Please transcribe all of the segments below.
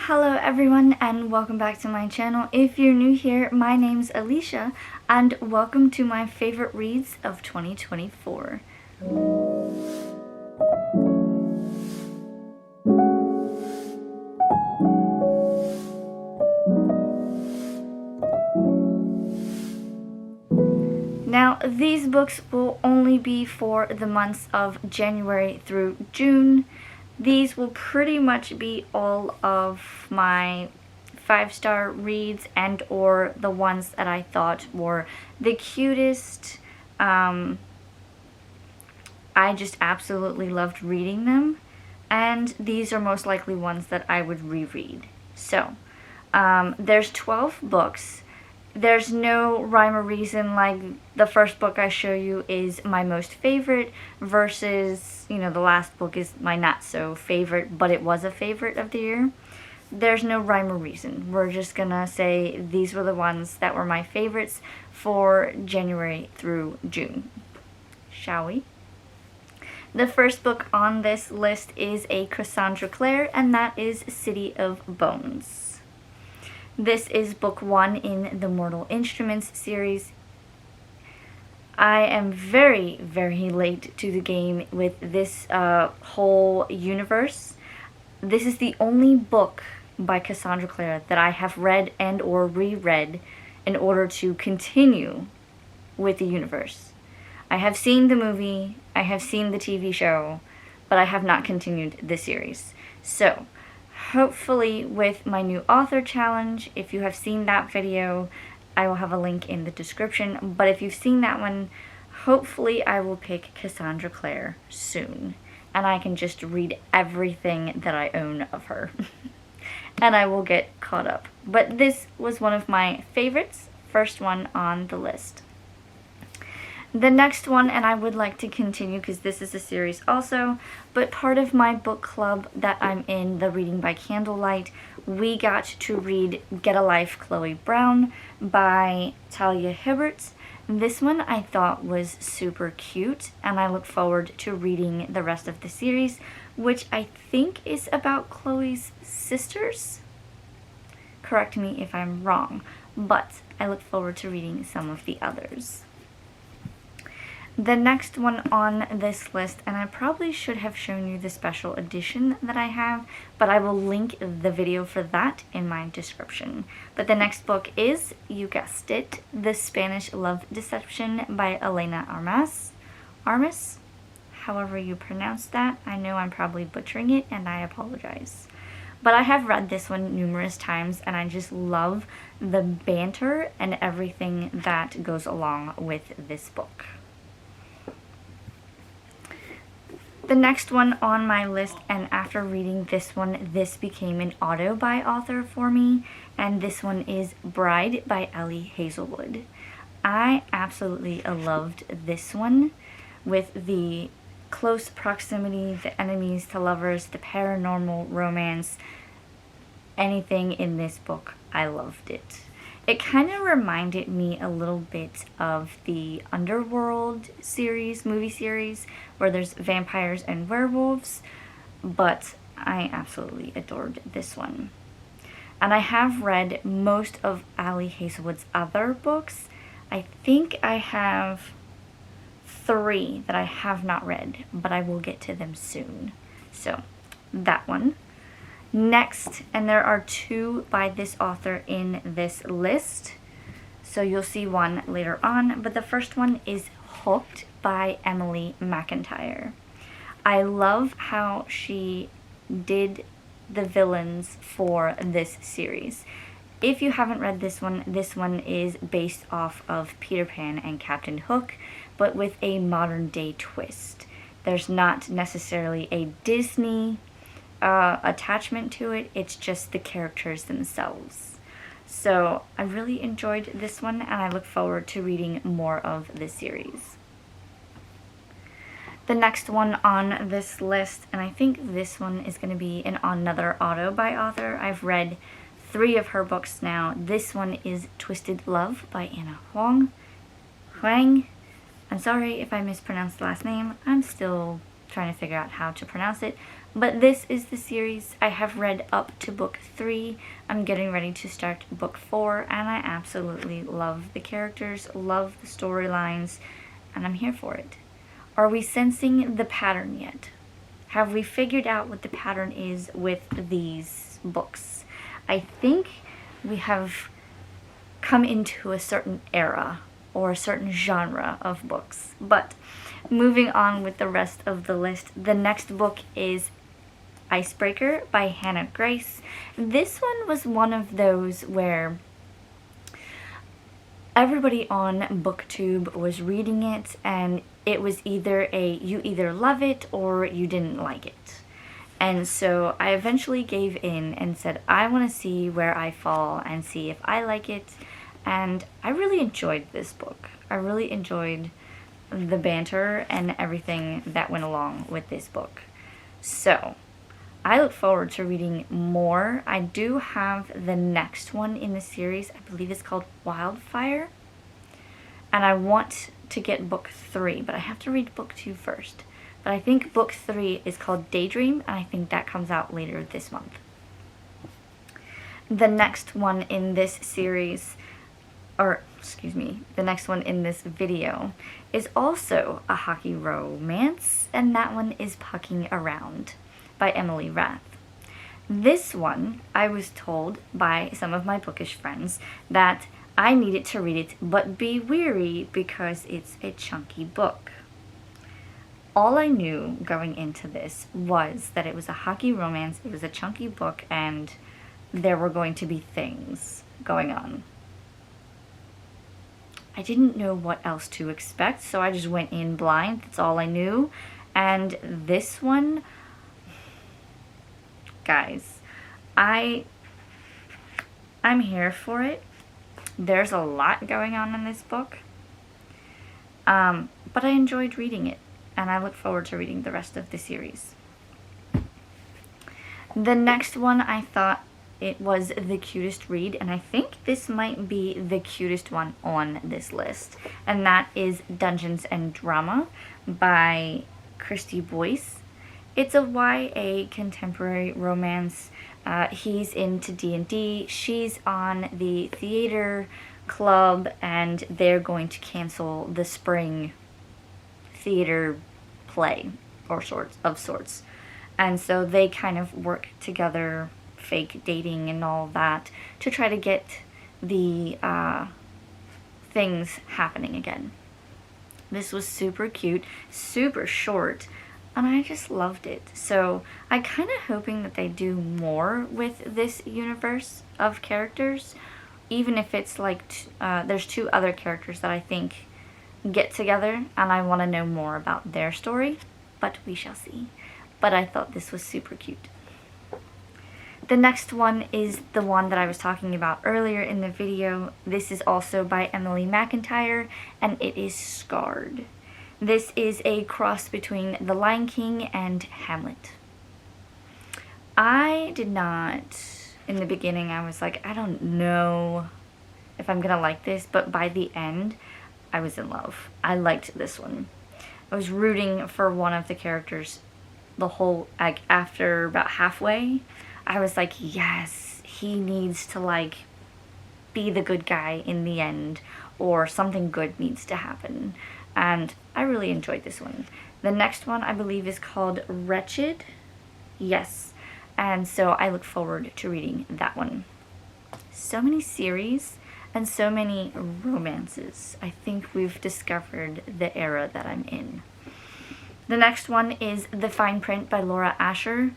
Hello everyone and welcome back to my channel. If you're new here, my name's Alicia and welcome to my favorite reads of 2024. Now, these books will only be for the months of January through June. These will pretty much be all of my 5-star reads and or the ones that I thought were the cutest. I just absolutely loved reading them, and these are most likely ones that I would reread. So, there's 12 books. There's no rhyme or reason, like the first book I show you is my most favorite versus, the last book is my not so favorite, but it was a favorite of the year. There's no rhyme or reason. We're just gonna say these were the ones that were my favorites for January through June. Shall we? The first book on this list is a Cassandra Clare, and that is City of Bones. This is book 1 in the Mortal Instruments series. I am very, very late to the game with this whole universe. This is the only book by Cassandra Clare that I have read and or reread in order to continue with the universe. I have seen the movie, I have seen the TV show, but I have not continued the series. So, hopefully with my new author challenge, if you have seen that video, I will have a link in the description, but if you've seen that one, hopefully I will pick Cassandra Clare soon, and I can just read everything that I own of her, and I will get caught up. But this was one of my favorites, first one on the list. The next one, and I would like to continue because this is a series also, but part of my book club that I'm in, the Reading by Candlelight, we got to read Get a Life, Chloe Brown by Talia Hibbert. This one I thought was super cute, and I look forward to reading the rest of the series, which I think is about Chloe's sisters. Correct me if I'm wrong, but I look forward to reading some of the others. The next one on this list, and I probably should have shown you the special edition that I have, but I will link the video for that in my description. But the next book is, you guessed it, The Spanish Love Deception by Elena Armas. Armas? However you pronounce that. I know I'm probably butchering it, and I apologize. But I have read this one numerous times, and I just love the banter and everything that goes along with this book. The next one on my list, and after reading this one, this became an auto by author for me, and this one is Bride by Hazelwood. I absolutely loved this one with the close proximity, the enemies to lovers, the paranormal romance, anything in this book, I loved it. It kind of reminded me a little bit of the Underworld series, movie series, where there's vampires and werewolves, but I absolutely adored this one. And I have read most of Hazelwood's other books. I think I have 3 that I have not read, but I will get to them soon. So, that one. Next, and there are 2 by this author in this list, so you'll see one later on, but the first one is Hooked by Emily McIntire. I love how she did the villains for this series. If you haven't read this one is based off of Peter Pan and Captain Hook, but with a modern day twist. There's not necessarily a Disney attachment to it, it's just the characters themselves. So I really enjoyed this one, and I look forward to reading more of this series. The next one on this list, and I think this one is going to be another auto by author. I've read 3 of her books now. This one is Twisted Love by Huang. I'm sorry if I mispronounced the last name. I'm still trying to figure out how to pronounce it, But this is the series. I have read up to book 3. I'm getting ready to start book 4, and I absolutely love the characters, love the storylines, and I'm here for it. Are we sensing the pattern yet? Have we figured out what the pattern is with these books? I think we have come into a certain era or a certain genre of books. But moving on with the rest of the list, the next book is Icebreaker by Hannah Grace. This one was one of those where everybody on BookTube was reading it, and it was either you either love it or you didn't like it. And so I eventually gave in and said, I want to see where I fall and see if I like it. And I really enjoyed this book. I really enjoyed the banter and everything that went along with this book. So I look forward to reading more. I do have the next one in the series. I believe it's called Wildfire. And I want to get book 3, but I have to read book 2 first. But I think book 3 is called Daydream, and I think that comes out later this month. The next one in this series, or excuse me, the next one in this video is also a hockey romance, and that one is Pucking Around by Emily Rath. This one, I was told by some of my bookish friends that I needed to read it, but be wary because it's a chunky book. All I knew going into this was that it was a hockey romance, it was a chunky book, and there were going to be things going on. I didn't know what else to expect, so I just went in blind. That's all I knew. And this one, guys, I'm here for it. There's a lot going on in this book, but I enjoyed reading it, and I look forward to reading the rest of the series. The next one, I thought it was the cutest read, and I think this might be the cutest one on this list, and that is Dungeons and Drama by Kristy Boyce. It's a YA contemporary romance. He's into D&D, she's on the theater club, and they're going to cancel the spring theater play or sorts. And so they kind of work together, fake dating and all that, to try to get the things happening again. This was super cute, super short, and I just loved it. So I'm kind of hoping that they do more with this universe of characters, even if it's like there's 2 other characters that I think get together, and I want to know more about their story, but we shall see. But I thought this was super cute. The next one is the one that I was talking about earlier in the video. This is also by Emily McIntire, and it is Scarred. This is a cross between The Lion King and Hamlet. I did not, in the beginning, I was like, I don't know if I'm gonna like this, but by the end, I was in love. I liked this one. I was rooting for one of the characters the whole, like, after about halfway. I was like, yes, he needs to, like, be the good guy in the end, or something good needs to happen. And I really enjoyed this one. The next one, I believe, is called Wretched. Yes. And so I look forward to reading that one. So many series and so many romances. I think we've discovered the era that I'm in. The next one is The Fine Print by Laura Asher.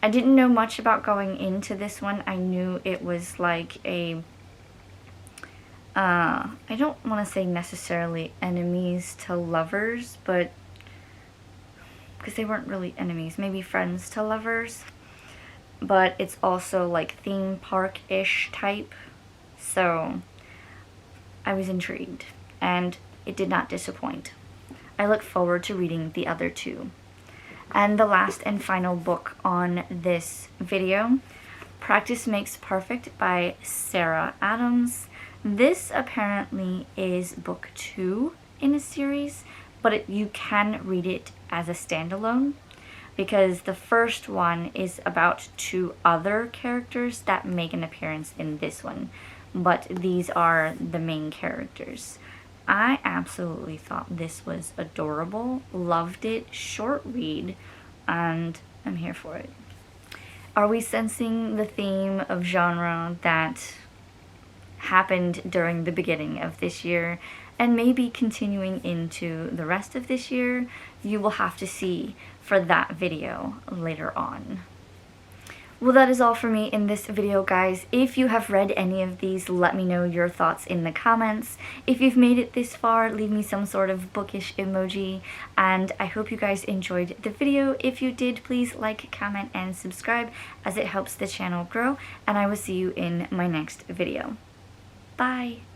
I didn't know much about going into this one. I knew it was like a, I don't want to say necessarily enemies to lovers, but, because they weren't really enemies, maybe friends to lovers, but it's also like theme park-ish type, so I was intrigued, and it did not disappoint. I look forward to reading the other 2. And the last and final book on this video, Practice Makes Perfect by Sarah Adams. This apparently is book 2 in a series, but you can read it as a standalone. because the first one is about 2 other characters that make an appearance in this one, but these are the main characters. I absolutely thought this was adorable, loved it, short read, and I'm here for it. Are we sensing the theme of genre that happened during the beginning of this year and maybe continuing into the rest of this year? You will have to see for that video later on. Well, that is all for me in this video, guys. If you have read any of these, let me know your thoughts in the comments. If you've made it this far, leave me some sort of bookish emoji, and I hope you guys enjoyed the video. If you did, please like, comment, and subscribe, as it helps the channel grow, and I will see you in my next video. Bye!